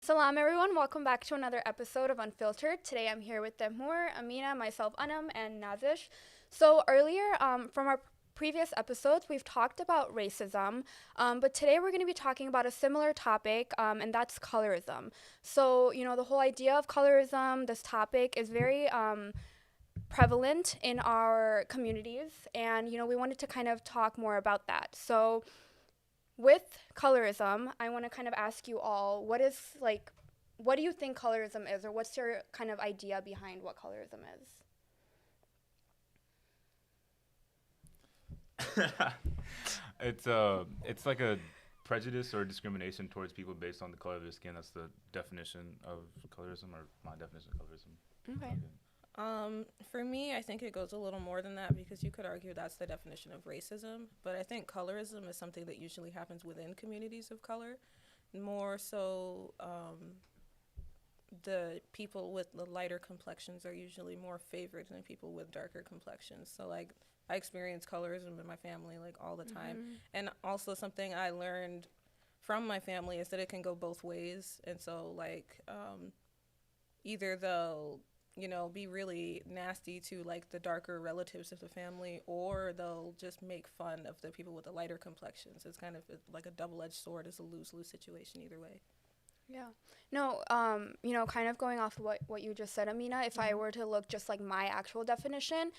Salam everyone, welcome back to another episode of Unfiltered. Today I'm here with Temur, Amina, myself Anam, and Nazish. So earlier from our previous episodes, we've talked about racism, but today we're going to be talking about a similar topic, and that's colorism. So, the whole idea of colorism, this topic is very prevalent in our communities, and, we wanted to kind of talk more about that. So, with colorism, I want to kind of ask you all what do you think colorism is, or what's your kind of idea behind what colorism is? It's like a prejudice or discrimination towards people based on the color of their skin. That's the definition of colorism, or my definition of colorism. Okay. For me, I think it goes a little more than that because you could argue that's the definition of racism. But I think colorism is something that usually happens within communities of color. More so, the people with the lighter complexions are usually more favored than people with darker complexions. So, like, I experience colorism in my family, like, all the time. Mm-hmm. And also something I learned from my family is that it can go both ways. And so, like, either they'll be really nasty to like the darker relatives of the family, or they'll just make fun of the people with the lighter complexions. It's kind of like a double-edged sword. It's a lose-lose situation either way. Yeah. No, kind of going off what you just said, Amina, if I were to look just like my actual definition,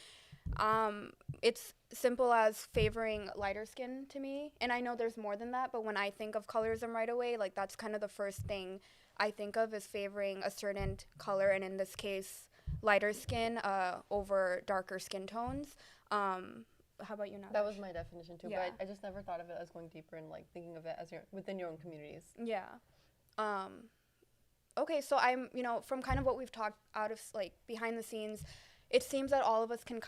it's simple as favoring lighter skin to me. And I know there's more than that, but when I think of colorism right away, like that's kind of the first thing I think of is favoring a certain color, and in this case, lighter skin over darker skin tones. How about you, Nash? That was my definition too, Yeah. but I just never thought of it as going deeper and like thinking of it as within your own communities. Yeah. Okay, so I'm, from kind of what we've talked out of like behind the scenes, it seems that all of us can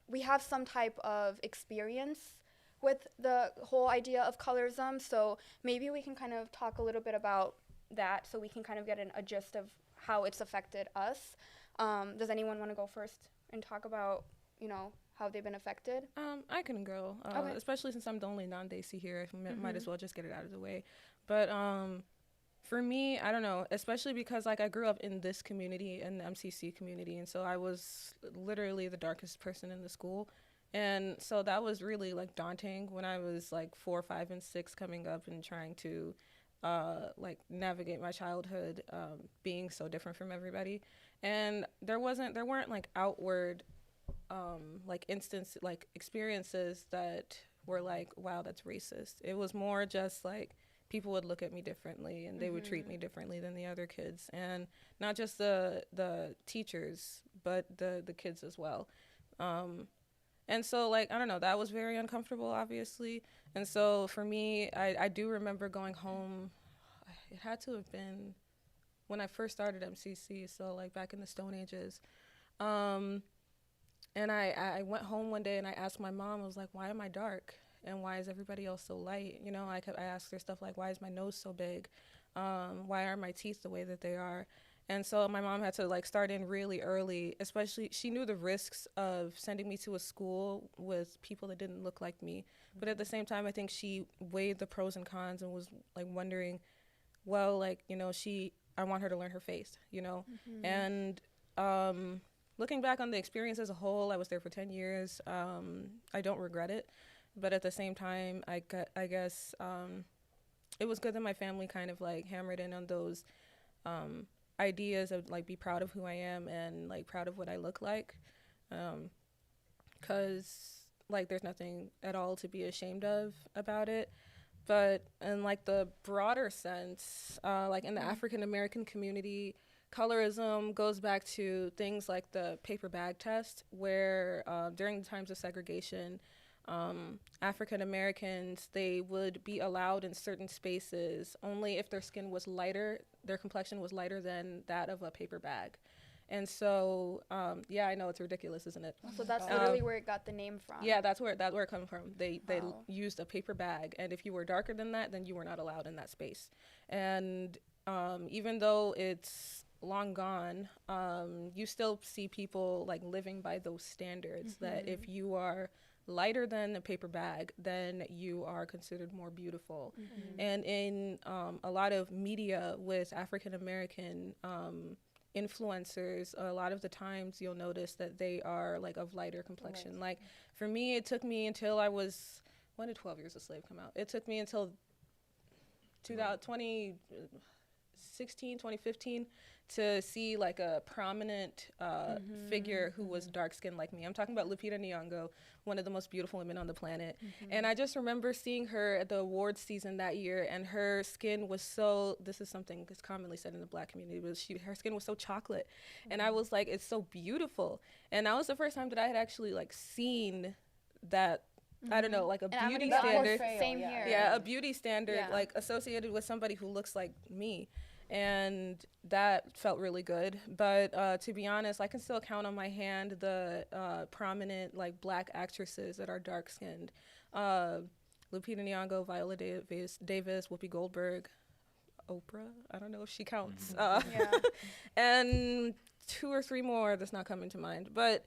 we have some type of experience with the whole idea of colorism. So maybe we can kind of talk a little bit about that so we can kind of get a gist of how it's affected us. Does anyone want to go first and talk about, how they've been affected? I can go, Okay. especially since I'm the only non-Desi here. Might as well just get it out of the way. But for me, I don't know, especially because like I grew up in this community, in the MCC community, and so I was literally the darkest person in the school. And so that was really like daunting when I was like 4, 5, and 6 coming up and trying to like navigate my childhood, being so different from everybody. And there weren't like outward like experiences that were like, wow, that's racist. It was more just like people would look at me differently, and they would treat me differently than the other kids, and not just the teachers, but the kids as well. And so, like, I don't know, that was very uncomfortable, obviously. And so for me, I do remember going home. It had to have been when I first started MCC, so like back in the Stone Ages. And I went home one day and I asked my mom, I was like, why am I dark? And why is everybody else so light? I asked her stuff like, why is my nose so big? Why are my teeth the way that they are? And so my mom had to like start in really early, especially she knew the risks of sending me to a school with people that didn't look like me. But at the same time, I think she weighed the pros and cons and was like wondering, well, like, I want her to learn her faith, And looking back on the experience as a whole, I was there for 10 years. I don't regret it. But at the same time, I guess it was good that my family kind of like hammered in on those ideas of like be proud of who I am and like proud of what I look like, because like there's nothing at all to be ashamed of about it. But in like the broader sense, like in the African American community, colorism goes back to things like the paper bag test, where during the times of segregation, African Americans, they would be allowed in certain spaces only if their skin was lighter, their complexion was lighter than that of a paper bag. And so, yeah, I know it's ridiculous, isn't it? So that's literally where it got the name from. Yeah, that's where it comes from. They Wow. used a paper bag, and if you were darker than that, then you were not allowed in that space. And even though it's long gone, you still see people like living by those standards, that if you are lighter than a paper bag, then you are considered more beautiful. Mm-hmm. And in a lot of media with African American influencers, a lot of the times you'll notice that they are like of lighter complexion. Like for me, it took me until I was, when did 12 Years a Slave come out? It took me until 2016, 2015 to see like a prominent figure who was dark skinned like me. I'm talking about Lupita Nyong'o, one of the most beautiful women on the planet. And I just remember seeing her at the awards season that year, and her skin was so, this is something that's commonly said in the Black community, but her skin was so chocolate. And I was like, it's so beautiful. And that was the first time that I had actually like seen that, I don't know, like a beauty standard. Same here. Yeah, a beauty standard Yeah. like associated with somebody who looks like me. And that felt really good. But to be honest, I can still count on my hand the prominent like Black actresses that are dark skinned. Lupita Nyong'o, Viola Davis, Whoopi Goldberg, Oprah. I don't know if she counts. Yeah. And 2 or 3 more that's not coming to mind. But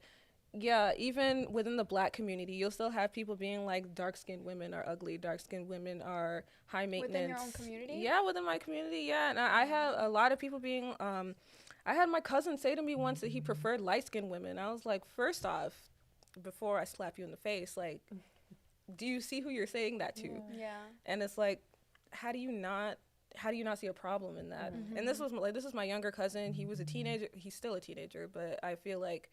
yeah, even within the Black community, you'll still have people being like, dark-skinned women are ugly, dark-skinned women are high maintenance. Within your own community? Yeah, within my community, yeah. And I have a lot of people being, I had my cousin say to me once that he preferred light-skinned women. I was like, first off, before I slap you in the face, like, do you see who you're saying that to? Yeah. And it's like, how do you not see a problem in that? And this was my younger cousin. He was a teenager. He's still a teenager, but I feel like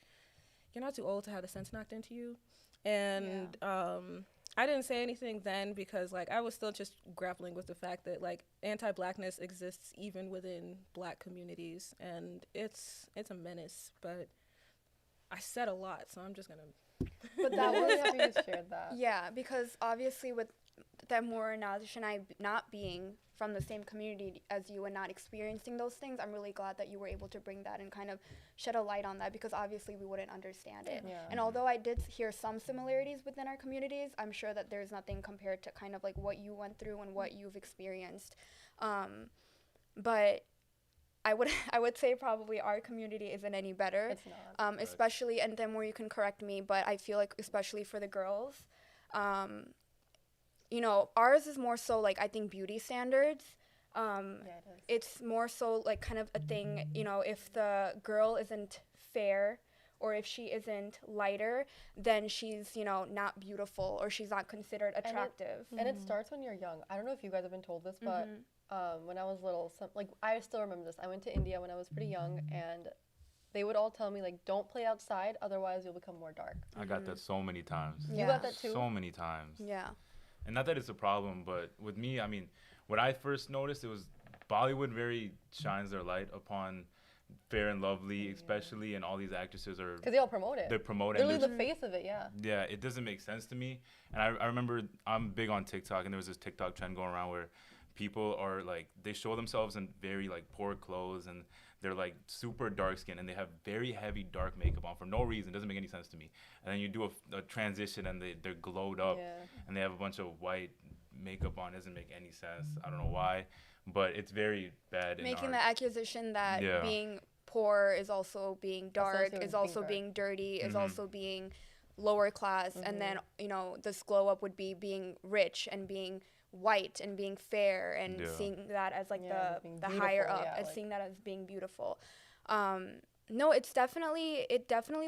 you're not too old to have the sense knocked into you. And I didn't say anything then because like I was still just grappling with the fact that like anti-Blackness exists even within Black communities, and it's a menace. But I said a lot, so I'm just gonna. But that I'm was really happy you shared that. Yeah, because obviously with Temur, Nazish, and I not being from the same community as you and not experiencing those things, I'm really glad that you were able to bring that and kind of shed a light on that, because obviously we wouldn't understand it. Yeah. And although I did hear some similarities within our communities, I'm sure that there's nothing compared to kind of like what you went through and what you've experienced. But I would say probably our community isn't any better. It's not. Especially, and then where you can correct me, but I feel like especially for the girls, you know, ours is more so like I think beauty standards. Yeah, it is. It's more so like kind of a thing, you know, if the girl isn't fair or if she isn't lighter, then she's, you know, not beautiful or she's not considered attractive. And it starts when you're young. I don't know if you guys have been told this, but when I was little, I still remember this. I went to India when I was pretty young, and they would all tell me, like, don't play outside, otherwise you'll become more dark. I got that so many times. Yeah. You got that too? So many times. Yeah. And not that it's a problem, but with me, I mean, what I first noticed, it was Bollywood very shines their light upon Fair and Lovely, especially, and all these actresses are. Because they all promote it. They promote it. They're and literally the face of it, yeah. Yeah, it doesn't make sense to me. And I remember I'm big on TikTok, and there was this TikTok trend going around where people are like, they show themselves in very like poor clothes, and they're like super dark skin, and they have very heavy dark makeup on for no reason. It doesn't make any sense to me. And then you do a transition, and they're glowed up, and they have a bunch of white makeup on. It doesn't make any sense. I don't know why, but it's very bad. Making the accusation that being poor is also being dark, is also being dirty, is also being lower class, and then, you know, this glow up would be being rich and being white and being fair and seeing that as like the higher up, and seeing that as being beautiful. No, it definitely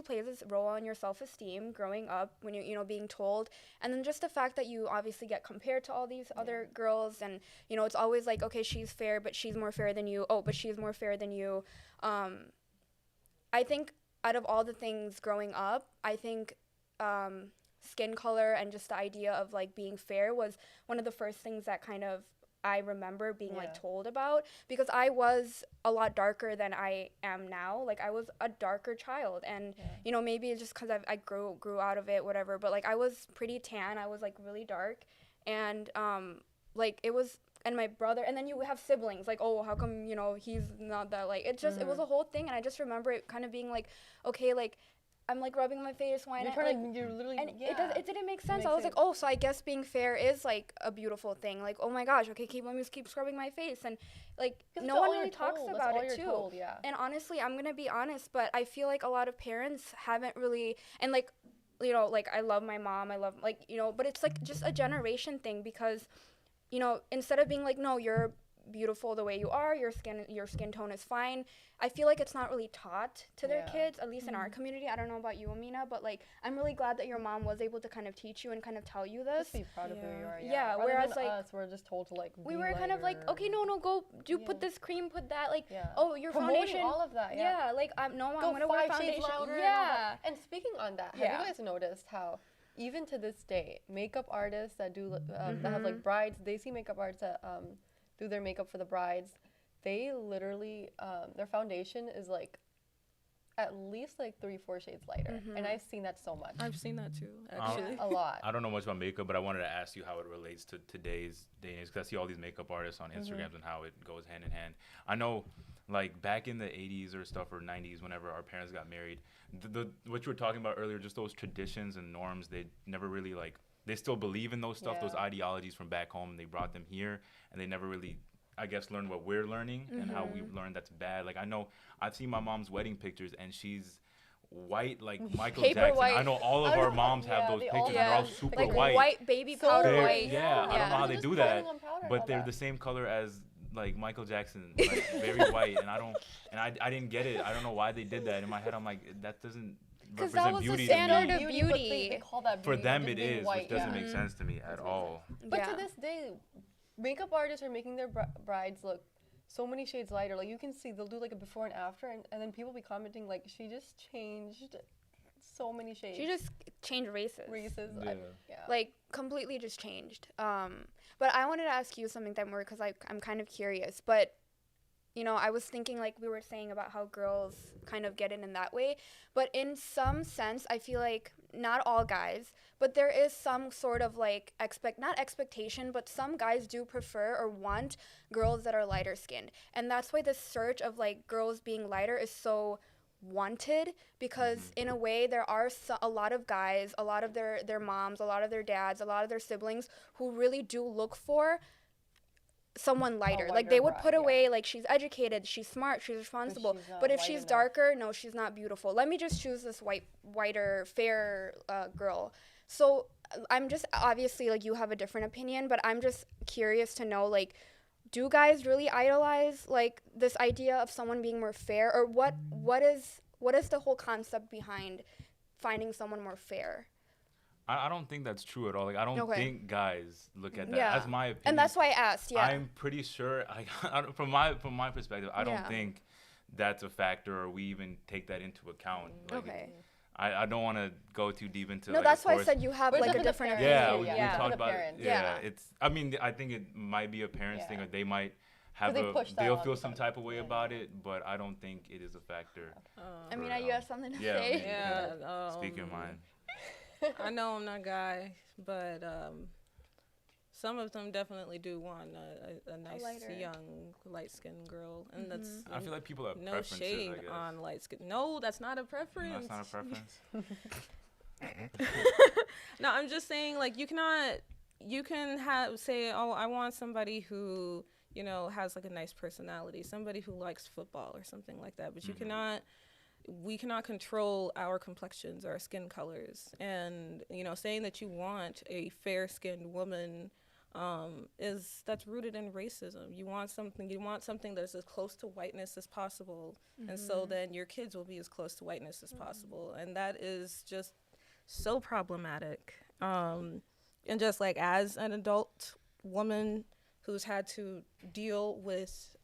plays its role on your self-esteem growing up when you're, you know, being told. And then just the fact that you obviously get compared to all these other girls, and, you know, it's always like, okay, she's fair, but she's more fair than you. Oh, but she's more fair than you. I think out of all the things growing up, I think skin color and just the idea of like being fair was one of the first things that kind of I remember being like told about, because I was a lot darker than I am now. Like I was a darker child, and you know, maybe it's just because I grew out of it, whatever, but like I was pretty tan. I was like really dark, and like it was, and my brother, and then you have siblings, like, oh, how come, you know, he's not that, like, it just it was a whole thing. And I just remember it kind of being like, okay, like I'm like rubbing my face, why not? You're literally, and it didn't make sense. I was like, oh, so I guess being fair is like a beautiful thing. Like, oh my gosh, okay, let me keep scrubbing my face, and like no one really talks about it too. And honestly, I'm gonna be honest, but I feel like a lot of parents haven't really, and like you know, like I love my mom, I love, like, you know, but it's like just a generation thing because, you know, instead of being like, no, you're beautiful the way you are, your skin tone is fine, I feel like it's not really taught to their kids, at least in our community. I don't know about you, Amina, but like I'm really glad that your mom was able to kind of teach you and kind of tell you this. Just be proud of who you are. Yeah, Rather whereas than like us, we're just told to like we be were kind of like, lighter. okay, no, go do put this cream, put that, like, oh, your Promoting foundation, all of that. like no, Go I'm gonna wear 5 shades foundation. louder. Yeah. And speaking on that, have you guys noticed how even to this day, makeup artists that do that have like brides, Desi makeup artists that do their makeup for the brides, they literally their foundation is like at least like 3-4 shades lighter, and I've seen that so much. I've seen that too, actually. A lot. I don't know much about makeup, but I wanted to ask you how it relates to today's day and age, because I see all these makeup artists on Instagrams and how it goes hand in hand. I know, like, back in the 80s or stuff, or 90s, whenever our parents got married, what you were talking about earlier, just those traditions and norms, they never really, like, they still believe in those stuff, those ideologies from back home, and they brought them here, and they never really, I guess, learned what we're learning and how we've learned that's bad. Like, I know I've seen my mom's wedding pictures, and she's white like Michael Paper Jackson. white. I know all of our moms have those they pictures, all and they're all have super like white. baby So powder They're- white. yeah, I don't know how they Just do that, putting on powder and but all they're that. the same color as like Michael Jackson, like very white, and I didn't get it. I don't know why they did that. In my head, I'm like, that doesn't Because that represent was the beauty standard to of me. beauty. But they call that For beauty, them, just it being is, white, which doesn't yeah. make sense to me at all. But to this day, makeup artists are making their brides look so many shades lighter. Like, you can see they'll do like a before and after, and then people be commenting like, she just changed so many shades. She just changed races. Yeah. Like completely just changed. But I wanted to ask you something, Tamur, because I'm kind of curious. But you know, I was thinking, like we were saying about how girls kind of get in that way. But in some sense, I feel like not all guys, but there is some sort of like not expectation, but some guys do prefer or want girls that are lighter skinned. And that's why the search of like girls being lighter is so wanted, because in a way there are a lot of guys, a lot of their moms, a lot of their dads, a lot of their siblings who really do look for someone lighter. Like they would put away like, she's educated, she's smart, she's responsible, but if she's darker, no, she's not beautiful. Let me just choose this whiter, fair girl. So I'm just, obviously, like, you have a different opinion, but I'm just curious to know, like, do guys really idolize like this idea of someone being more fair, or what is the whole concept behind finding someone more fair? I don't think that's true at all. Like, I don't think guys look at that. Yeah. That's my opinion. And that's why I asked. Yeah. I'm pretty sure. From my perspective, I don't think that's a factor, or we even take that into account. Like, okay. I don't want to go too deep into. No, like, that's of why I course, said you have like a different opinion. Yeah, we yeah. talked about it. parents. Yeah, it's. I mean, I think it might be a parents thing, or they might have they'll feel some type of way about it, but I don't think it is a factor. I mean, you have something to yeah, say? Yeah. Speak your mind. I know I'm not a guy, but some of them definitely do want a nice, young, light-skinned girl, and that's. I feel like people have no preferences. shade I guess. on light skin. No, that's not a preference. No, that's not a preference. No, I'm just saying, like, you can say, oh, I want somebody who, you know, has like a nice personality, somebody who likes football or something like that, but we cannot control our complexions, our skin colors. And, you know, saying that you want a fair-skinned woman that's rooted in racism. You want something that's as close to whiteness as possible. And so then your kids will be as close to whiteness as possible. And that is just so problematic. And just like, as an adult woman who's had to deal with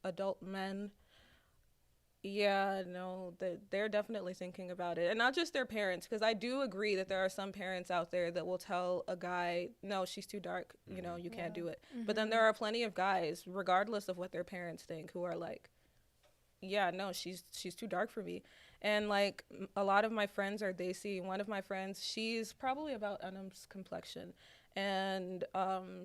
adult men, yeah, no, they're definitely thinking about it. And not just their parents, because I do agree that there are some parents out there that will tell a guy, no, she's too dark, you know, you can't do it. But then there are plenty of guys, regardless of what their parents think, who are like, yeah, no, she's too dark for me. And like, a lot of my friends are Desi. One of my friends, she's probably about Anam's complexion. And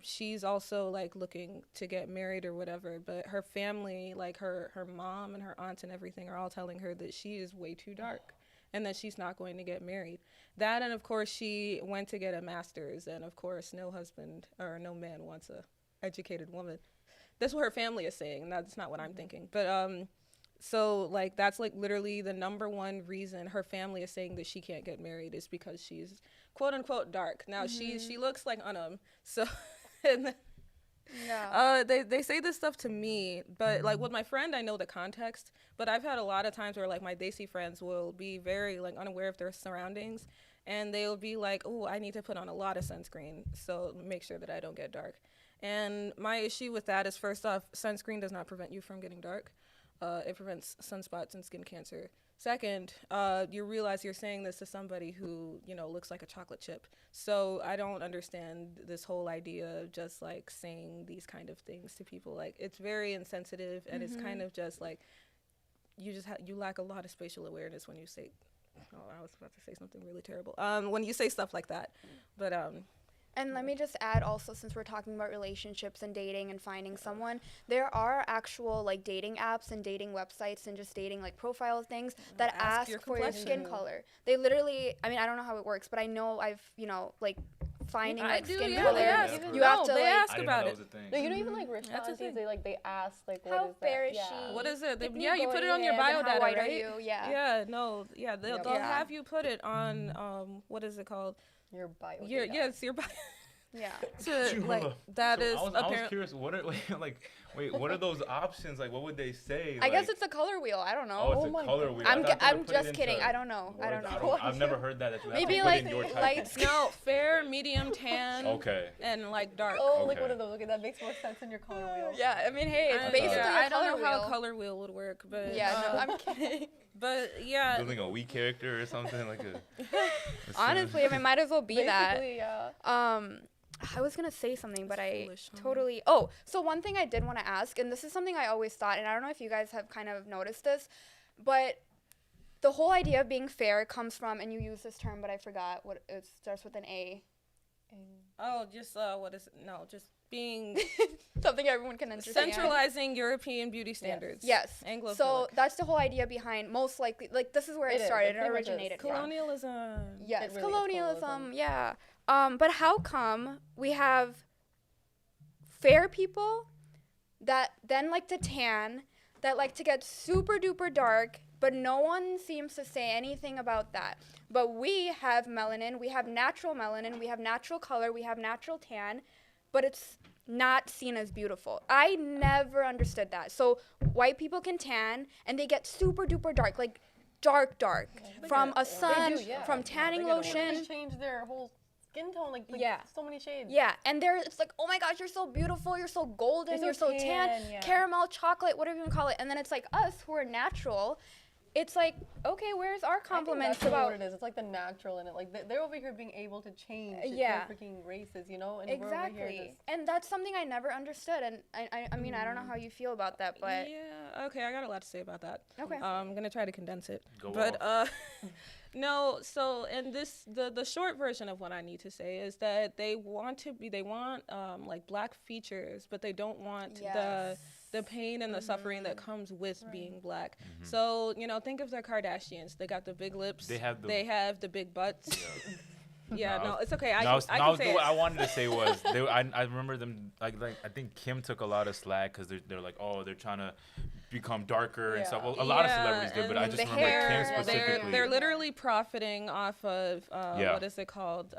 she's also like looking to get married or whatever, but her family, like her mom and her aunt and everything, are all telling her that she is way too dark and that she's not going to get married. That, and of course she went to get a master's, and of course no husband or no man wants a educated woman. That's what her family is saying, and that's not what I'm thinking. But So like that's like literally the number one reason her family is saying that she can't get married is because she's quote unquote dark. Now she looks like Anam, so and Yeah. they say this stuff to me, but like with my friend, I know the context. But I've had a lot of times where like my Desi friends will be very like unaware of their surroundings, and they'll be like, "Oh, I need to put on a lot of sunscreen, so make sure that I don't get dark." And my issue with that is, first off, sunscreen does not prevent you from getting dark. It prevents sunspots and skin cancer. Second, you realize you're saying this to somebody who, you know, looks like a chocolate chip. So I don't understand this whole idea of just like saying these kind of things to people. Like it's very insensitive, and it's kind of just like you just you lack a lot of spatial awareness when you say. Oh, I was about to say something really terrible. When you say stuff like that, but And let me just add also, since we're talking about relationships and dating and finding someone, there are actual like dating apps and dating websites and just dating like profile things that Ask your for your skin complexion. color. They literally, I mean, I don't know how it works, but I know I've, you know, like finding I like do, skin yeah, color. they ask. You No, have to they like, ask I didn't about know it. that was a thing. No, you know, even like rich That's a aunties, thing. they ask like, what how is fair that? is Yeah. she? What is it? Kitni Yeah, you put it on your goyi hai, bio then how data, white are right? you? Yeah. Yeah, no, yeah, they'll, Yep. they'll Yeah. have you put it on what is it called? Your bio. Your data. yes, your bio. Yeah. To like that So is I was apparently. curious. What are what are those options? Like, what would they say? I guess Like, it's a color wheel. I don't know. oh, it's Oh a my color God. wheel. I thought they I'm would put just it kidding. into I don't know. I don't know. I've never heard that. That you have Maybe to put like in your type. light. No, fair, medium, tan, Okay. and like dark. Oh, like Okay. one of those. Okay, that makes more sense in your color wheel. Yeah, I mean, hey, it's I- basically yeah, a I don't color know how wheel. a color wheel would work, but Yeah, no, I'm kidding. but yeah, Building a weak character or something like a. Honestly, I mean, might as well be that. Basically, yeah. I was gonna say something, but I foolish, huh? totally. Oh, so one thing I did want to ask, and this is something I always thought, and I don't know if you guys have kind of noticed this, but the whole idea of being fair comes from, and you use this term, but I forgot what it starts with an A. oh, just what is it? No, just being Something everyone can understand. centralizing European beauty standards. Yes. Anglophilic. So that's the whole idea behind, most likely, like this is where it It is. started, It and pretty much is. originated from. colonialism. Yes, It really is colonialism, colonialism. yeah. But how come we have fair people that then like to tan, that like to get super duper dark, but no one seems to say anything about that. But we have melanin, we have natural melanin, we have natural color, we have natural tan, but it's not seen as beautiful. I never understood that. So white people can tan and they get super duper dark, like dark from a sun, They do, yeah. from Yeah, tanning they get lotion. They change their whole skin tone, like Yeah. so many shades. Yeah, and it's like, oh my gosh, you're so beautiful, you're so golden, You're so you're so tan, tan, yeah. caramel, chocolate, whatever you want to call it. And then it's like us who are natural. It's like, okay, where's our I think compliments that's really about? what it is. It's like the natural in it. Like they're over here being able to change Yeah. their freaking races, you know, and we're over Exactly. here just. And that's something I never understood. And I mean, I don't know how you feel about that, but yeah, okay, I got a lot to say about that. okay. I'm gonna try to condense it. Go but off. no, so and the short version of what I need to say is that they want like black features, but they don't want Yes. the pain and the suffering that comes with being black. So, you know, think of the Kardashians. They got the big lips. They have the big butts. Yeah, No, no, it's okay. I No, can say what it. I wanted to say was I remember them like I think Kim took a lot of slack because they're like, oh, they're trying to become darker and stuff. Well, a lot of celebrities did, but I and just the remember hair, Kim they're- specifically. They're literally profiting off of Yeah. what is it called?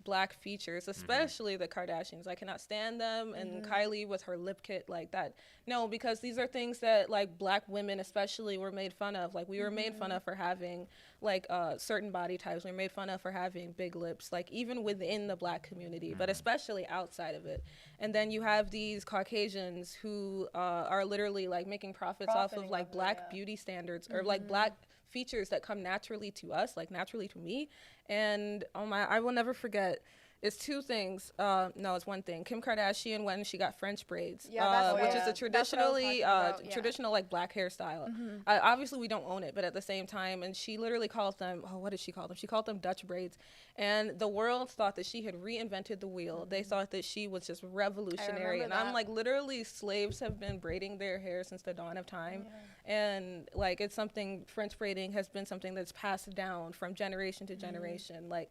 Black features, especially the Kardashians. I cannot stand them. And Kylie with her lip kit like that. No, because these are things that like black women especially were made fun of. Like we were made fun of for having like certain body types. We were made fun of for having big lips, like even within the black community, but especially outside of it. And then you have these Caucasians who are literally like making profits off of Profiting like off of it, black yeah. beauty standards or like black features that come naturally to us, like naturally to me. And I will never forget. It's two things. No, it's one thing. Kim Kardashian when she got French braids, Yeah, that's which what- is a that's what I was traditionally talking about, yeah. traditional like black hairstyle. Obviously, we don't own it, but at the same time, and she literally called them. Oh, what did she call them? She called them Dutch braids, and the world thought that she had reinvented the wheel. They thought that she was just revolutionary, and that. I'm like, literally, slaves have been braiding their hair since the dawn of time, and like it's something. French braiding has been something that's passed down from generation to generation. Like,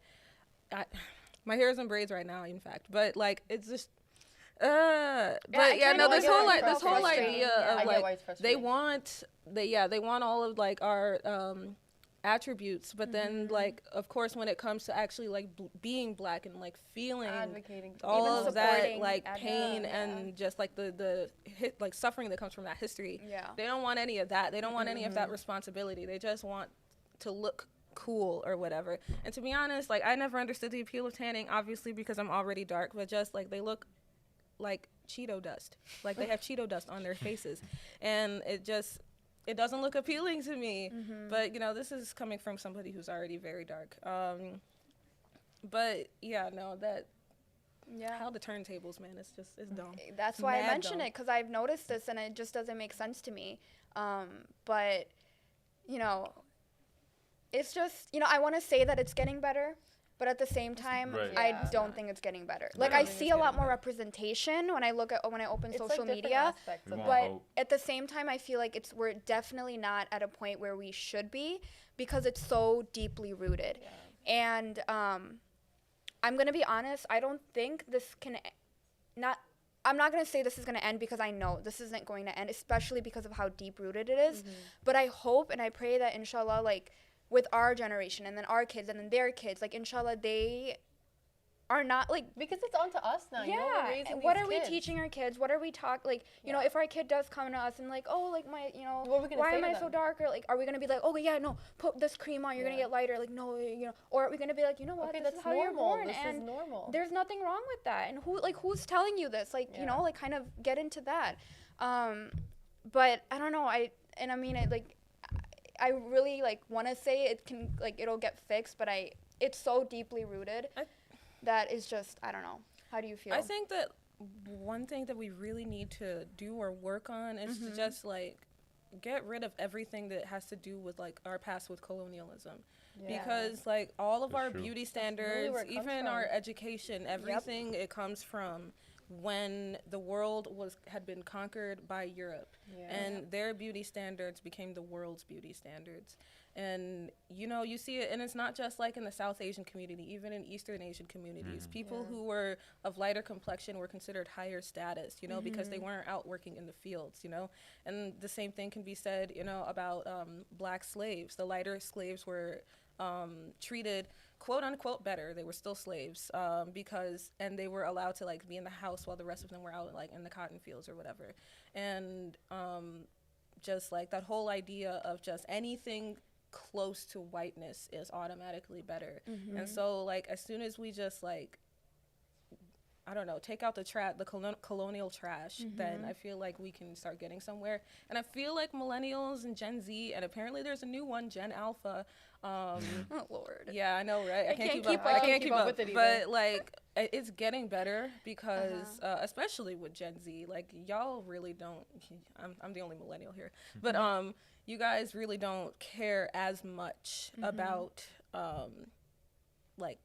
my hair is in braids right now, in fact, but like it's just But yeah, no, kinda this get whole why it's this whole frustrating. idea Yeah. of I get like why it's frustrating. they want all of like our attributes, but then like of course when it comes to actually like being black and like feeling Advocating for all Even of that supporting like advocating, pain yeah. and just like the like suffering that comes from that history. Yeah. They don't want any of that. They don't want any of that responsibility. They just want to look cool or whatever. And to be honest, like I never understood the appeal of tanning, obviously because I'm already dark, but just like they look like Cheeto dust. Like they have Cheeto dust on their faces. And it doesn't look appealing to me. But you know, this is coming from somebody who's already very dark. But yeah, no, that Yeah. how the turntables, man, it's dumb. That's why I Mad mention dumb. it, because I've noticed this and it just doesn't make sense to me. But, you know, it's just, you know, I want to say that it's getting better, but at the same time, Right. I Yeah. don't think it's getting better. Right. Like, I I don't think see it's a lot getting more better. representation when I open It's social like different media. aspects We of want But hope. at the same time, I feel like we're definitely not at a point where we should be, because it's so deeply rooted. Yeah. And I'm going to be honest, I don't think this can I'm not going to say this is going to end, because I know this isn't going to end, especially because of how deep rooted it is. But I hope and I pray that inshallah, like with our generation and then our kids and then their kids, like inshallah they are not like, Because it's on to us now. You know, we're raising and these what are we kids. teaching our kids? What are we like, you know, Yeah. if our kid does come to us and like, oh, like my, you know, What are we gonna why say am to I so them? dark? Or like, are we gonna be like, oh yeah, no, put this cream on, you're gonna Yeah. get lighter? Like, no, you know, or are we gonna be like, you know what, Okay, this that's is how normal. you're born, This and is normal. there's nothing wrong with that. And who's telling you this? Like, you Yeah. know, like kind of get into that. But I don't know. I mean, I really like want to say it can, like, it'll get fixed, but it's so deeply rooted that is just, I don't know. How do you feel? I think that one thing that we really need to do or work on is to just like get rid of everything that has to do with like our past with colonialism. Yeah. Because like all of That's our true. beauty really standards, where it comes even from. our education, everything, it comes from when the world had been conquered by Europe, Yeah. and their beauty standards became the world's beauty standards. And you know, you see it, and it's not just like in the South Asian community, even in Eastern Asian communities, people Yeah. who were of lighter complexion were considered higher status, you know, because they weren't out working in the fields, you know. And the same thing can be said, you know, about black slaves. The lighter slaves were treated quote unquote better. They were still slaves and they were allowed to like be in the house while the rest of them were out like in the cotton fields or whatever. And just like that whole idea of just anything close to whiteness is automatically better. And so like as soon as we just like, I don't know, take out the colonial trash, then I feel like we can start getting somewhere. And I feel like millennials and Gen Z, and apparently there's a new one, Gen Alpha. Oh Lord. Yeah, I know, right? I can't keep up. I can't keep up with it But either. like, it's getting better because, especially with Gen Z, like y'all really don't. I'm the only millennial here, but you guys really don't care as much about like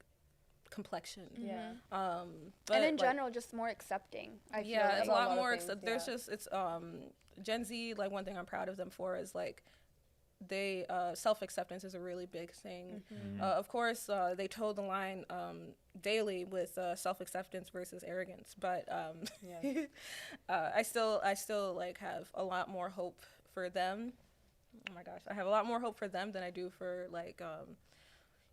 complexion. Yeah. And But in like, general, just more accepting. I feel yeah, like. it's a a lot lot of more. things, There's yeah. just it's Gen Z. Like one thing I'm proud of them for is like they self-acceptance is a really big thing. Of course, they toe the line daily with self-acceptance versus arrogance, but Yeah. I still like have a lot more hope for them. Oh my gosh, I have a lot more hope for them than I do for like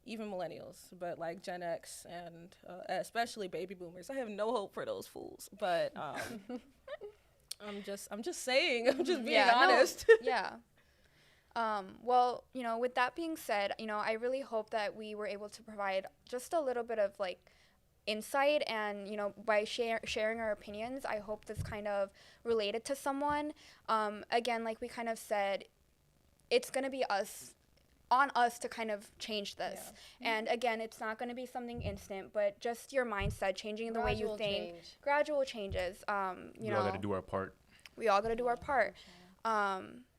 even millennials, but like Gen X and especially baby boomers. I have no hope for those fools. But I'm just saying. I'm just being honest. Yeah. Well, you know, with that being said, you know, I really hope that we were able to provide just a little bit of like insight, and you know, by sharing our opinions, I hope this kind of related to someone. Again, like we kind of said, it's gonna be on us to kind of change this. Yeah. And again, it's not going to be something instant, but just your mindset, changing the way you Gradual think, change. gradual changes. We all got to do our part. We all got to do our part.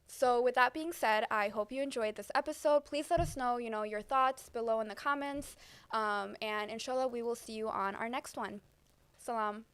So with that being said, I hope you enjoyed this episode. Please let us know, you know, your thoughts below in the comments. And inshallah, we will see you on our next one. Salam.